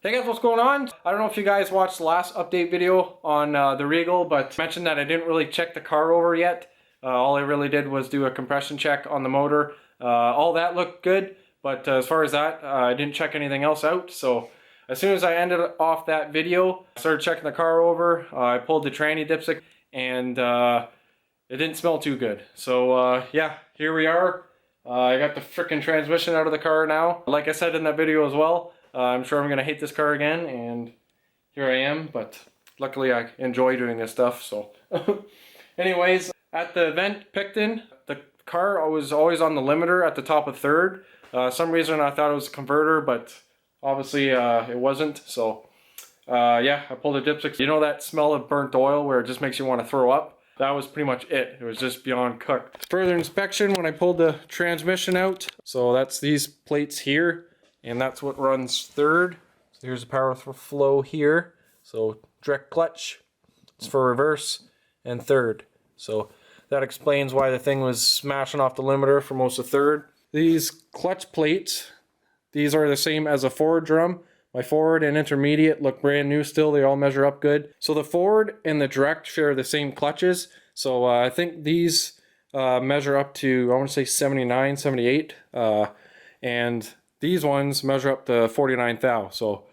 Hey guys, what's going on? I don't know if you guys watched the last update video on the Regal, but I mentioned that I didn't really check the car over yet. All I really did was do a compression check on the motor. All that looked good, but as far as that, I didn't check anything else out. So as soon as I ended off that video, I started checking the car over. I pulled the tranny dipstick and it didn't smell too good. So yeah, here we are. I got the frickin' transmission out of the car now. Like I said in that video as well, I'm sure I'm going to hate this car again, and here I am, but luckily I enjoy doing this stuff, so. Anyways, at the event Picton, the car was always on the limiter at the top of third. Some reason I thought it was a converter, but obviously it wasn't, so yeah, I pulled a dipstick. You know that smell of burnt oil where it just makes you want to throw up? That was pretty much it. It was just beyond cooked. Further inspection when I pulled the transmission out. So that's these plates here. And that's what runs third. So here's the power flow here. So direct clutch, it's for reverse, and third. So that explains why the thing was smashing off the limiter for most of third. These clutch plates, these are the same as a forward drum. My forward and intermediate look brand new still. They all measure up good. So the forward and the direct share the same clutches. So I think these measure up to, I want to say 79, 78. And these ones measure up to 49 thou, so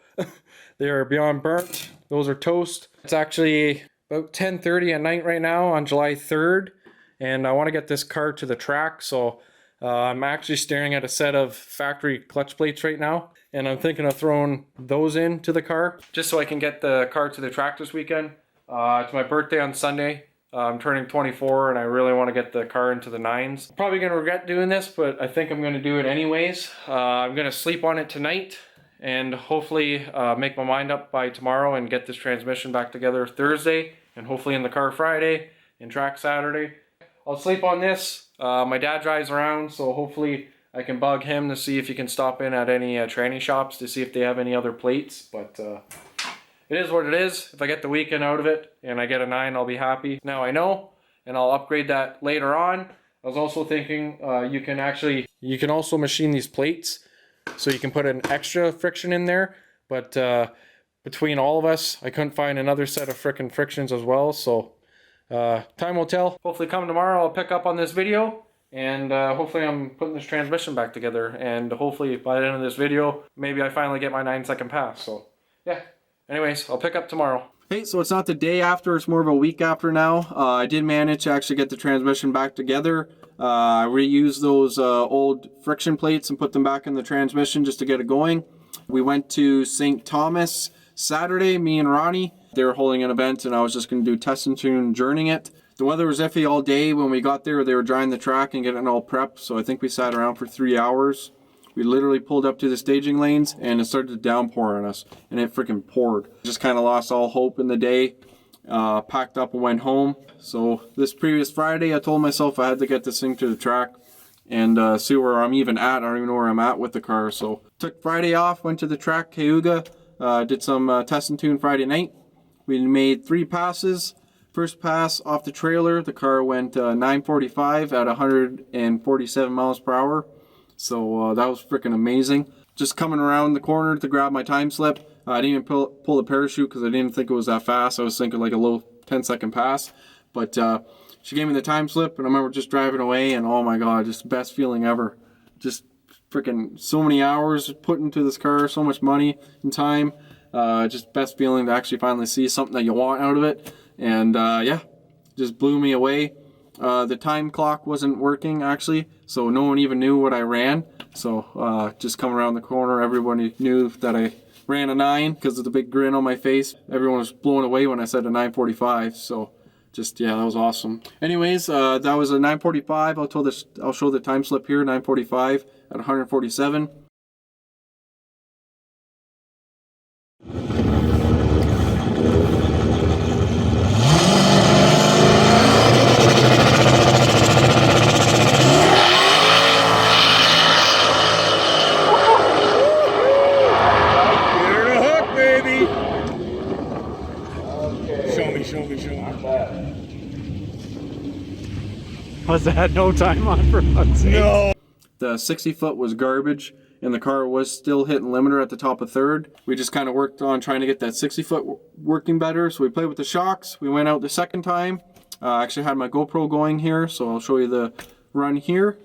they are beyond burnt. Those are toast. It's actually about 10:30 at night right now on July 3rd, and I want to get this car to the track, so I'm actually staring at a set of factory clutch plates right now, and I'm thinking of throwing those into the car, just so I can get the car to the track this weekend. It's my birthday on Sunday. I'm turning 24 and I really want to get the car into the 9s. Probably going to regret doing this, but I think I'm going to do it anyways. I'm going to sleep on it tonight and hopefully make my mind up by tomorrow and get this transmission back together Thursday and hopefully in the car Friday and track Saturday. I'll sleep on this. My dad drives around, so hopefully I can bug him to see if he can stop in at any tranny shops to see if they have any other plates, but it is what it is. If I get the weekend out of it and I get a 9, I'll be happy. Now I know, and I'll upgrade that later on. I was also thinking you can also machine these plates, so you can put an extra friction in there. But between all of us, I couldn't find another set of frickin' frictions as well. So time will tell. Hopefully come tomorrow I'll pick up on this video. And hopefully I'm putting this transmission back together. And hopefully by the end of this video, maybe I finally get my 9-second pass. So yeah. Anyways, I'll pick up tomorrow. Hey, so it's not the day after, it's more of a week after now. I did manage to actually get the transmission back together. I reused those old friction plates and put them back in the transmission just to get it going. We went to St. Thomas Saturday, me and Ronnie. They were holding an event and I was just going to do test and tune journeying it. The weather was iffy all day. When we got there, they were drying the track and getting it all prepped. So I think we sat around for 3 hours. We literally pulled up to the staging lanes and it started to downpour on us, and it freaking poured. Just kind of lost all hope in the day, packed up and went home. So this previous Friday, I told myself I had to get this thing to the track and see where I'm even at. I don't even know where I'm at with the car. So took Friday off, went to the track, Cayuga, did some test and tune Friday night. We made 3 passes. First pass off the trailer, the car went 945 at 147 miles per hour. So that was freaking amazing. Just coming around the corner to grab my time slip. I didn't even pull the parachute because I didn't think it was that fast. I was thinking like a low 10-second pass. But she gave me the time slip and I remember just driving away and oh my god, just the best feeling ever. Just freaking so many hours put into this car, so much money and time. Just best feeling to actually finally see something that you want out of it. And yeah, just blew me away. The time clock wasn't working actually, so no one even knew what I ran. So just coming around the corner, everybody knew that I ran a 9 because of the big grin on my face. Everyone was blown away when I said a 945. So just yeah, that was awesome. Anyways, that was a 945. I'll show the time slip here, 945 at 147. Was that no time on for fuck's sake? No. The 60 foot was garbage. and the car was still hitting limiter at the top of third. We just kind of worked on trying to get that 60-foot working better. So we played with the shocks. We went out the second time. I actually had my GoPro going here, so I'll show you the run here.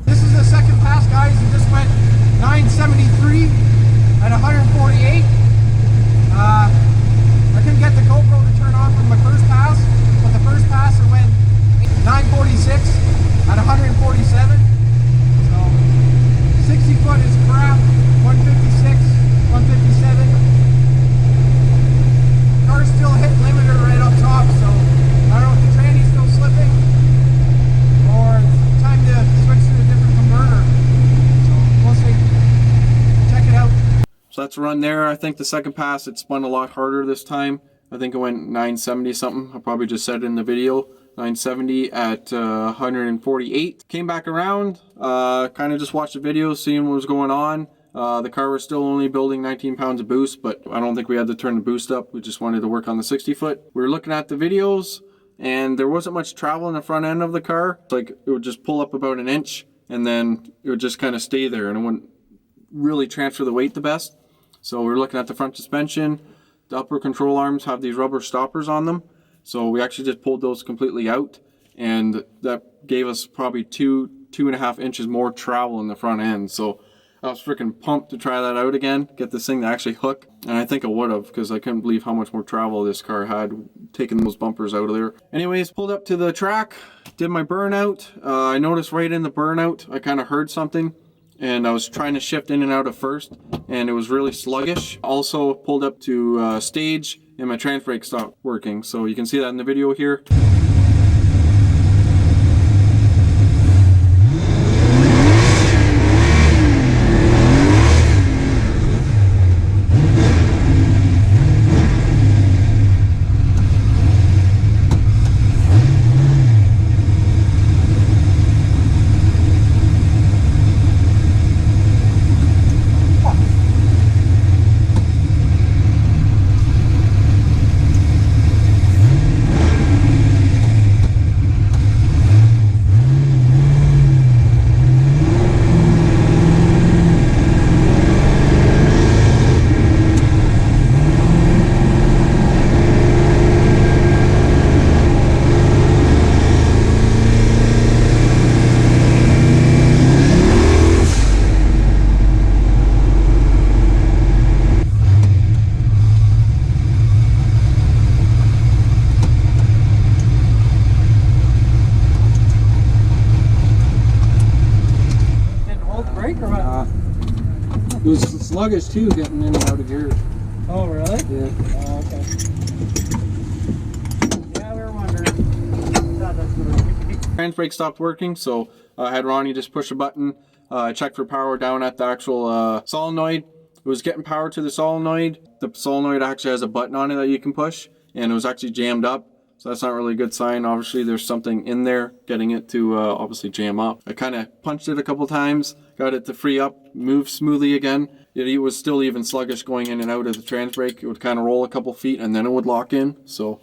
This is the second pass, guys. It just went 973 at 148. I couldn't get the GoPro to turn on from my first pass, but the first pass it went 946 at 147. So 60 foot is crap. 156, 157. Car's still hit limiter right up top, so I don't know if the tranny's still slipping or it's time to switch to a different converter. So we'll see. Check it out. So that's a run there. I think the second pass it spun a lot harder this time. I think it went 970 something. I probably just said it in the video. 970 at 148. Came back around, kind of just watched the video, seeing what was going on. The car was still only building 19 pounds of boost, but I don't think we had to turn the boost up. We just wanted to work on the 60 foot. We were looking at the videos, and there wasn't much travel in the front end of the car. Like it would just pull up about an inch, and then it would just kind of stay there, and it wouldn't really transfer the weight the best. So we were looking at the front suspension. The upper control arms have these rubber stoppers on them. So we actually just pulled those completely out, and that gave us probably two and a half inches more travel in the front end. So I was freaking pumped to try that out again, get this thing to actually hook. And I think I would have, because I couldn't believe how much more travel this car had, taking those bumpers out of there. Anyways, pulled up to the track, did my burnout. I noticed right in the burnout, I kind of heard something. And I was trying to shift in and out of first, and it was really sluggish. Also pulled up to stage, and my trans brake stopped working. So you can see that in the video here. It was sluggish too, getting in and out of gear. Oh, really? Yeah. Oh, okay. Yeah, we were wondering. Thought that's what it was. Trans brake stopped working, so I had Ronnie just push a button. I checked for power down at the actual solenoid. It was getting power to the solenoid. The solenoid actually has a button on it that you can push, and it was actually jammed up. So that's not really a good sign. Obviously, there's something in there getting it to obviously jam up. I kind of punched it a couple times, got it to free up, move smoothly again. It was still even sluggish going in and out of the trans brake. It would kind of roll a couple feet and then it would lock in. So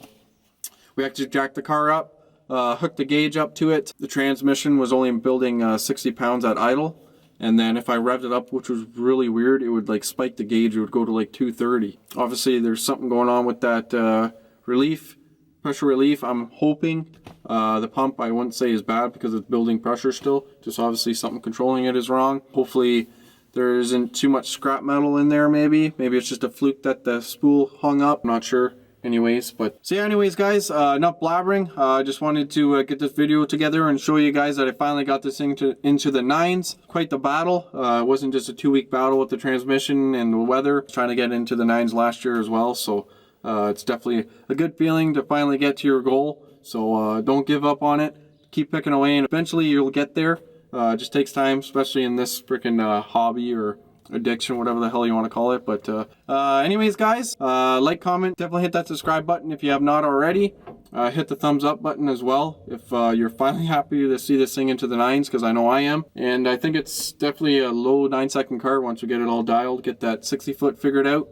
we actually jacked the car up, hooked the gauge up to it. The transmission was only building 60 pounds at idle. And then if I revved it up, which was really weird, it would like spike the gauge. It would go to like 230. Obviously, there's something going on with that relief. Pressure relief, I'm hoping. The pump I wouldn't say is bad because it's building pressure still. Just obviously something controlling it is wrong. Hopefully there isn't too much scrap metal in there. Maybe it's just a fluke that the spool hung up. I'm not sure. Anyways, but so yeah, anyways guys, enough blabbering. I just wanted to get this video together and show you guys that I finally got this thing into the 9s. Quite the battle. It wasn't just a 2-week battle with the transmission and the weather. I was trying to get into the 9s last year as well, so it's definitely a good feeling to finally get to your goal. So don't give up on it. Keep picking away, and eventually you'll get there. It just takes time, especially in this freaking hobby or addiction, whatever the hell you want to call it. But anyways guys, like, comment, definitely hit that subscribe button if you have not already. Hit the thumbs up button as well if you're finally happy to see this thing into the 9s, because I know I am. And I think it's definitely a low 9-second car once we get it all dialed, get that 60-foot figured out,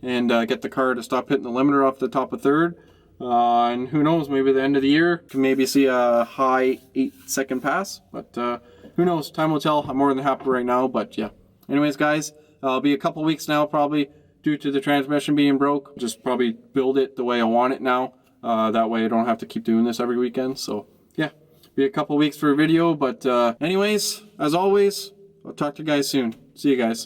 and get the car to stop hitting the limiter off the top of 3rd. And who knows, maybe at the end of the year can maybe see a high 8-second pass, but who knows, time will tell. I'm more than happy right now. But yeah, anyways guys, I'll be a couple weeks now probably due to the transmission being broke. Just probably build it the way I want it now, that way I don't have to keep doing this every weekend. So yeah, be a couple weeks for a video. But anyways, as always, I'll talk to you guys soon. See you guys.